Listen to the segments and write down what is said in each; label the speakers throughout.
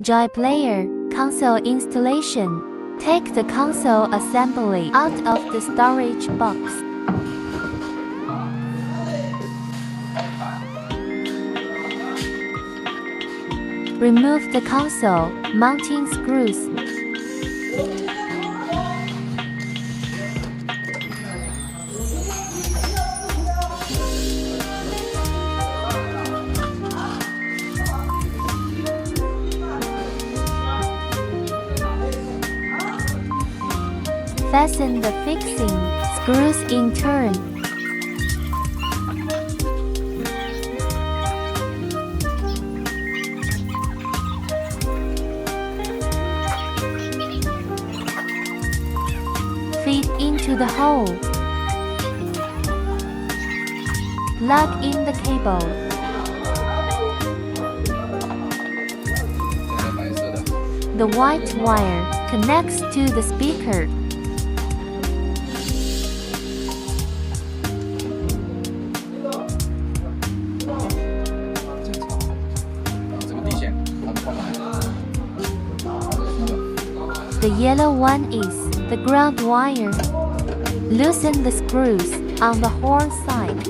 Speaker 1: Joy Player console installation. Take the console assembly out of the storage box. Remove the console mounting screws. Fasten the fixing screws in turn. Feed into the hole. Plug in the cable. The white wire connects to the speaker. The yellow one is the ground wire. Loosen the screws on the horn side.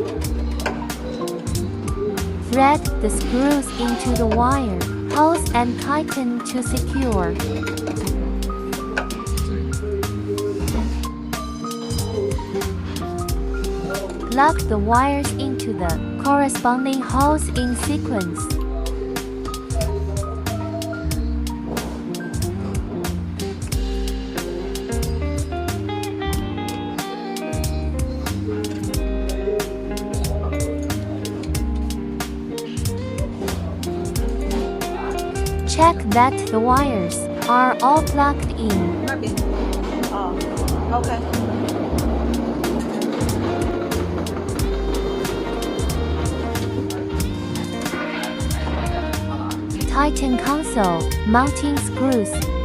Speaker 1: Thread the screws into the wire holes and tighten to secure. Plug the wires into the corresponding holes in sequence. Check that the wires are all plugged in.
Speaker 2: Okay.
Speaker 1: Tighten console mounting screws.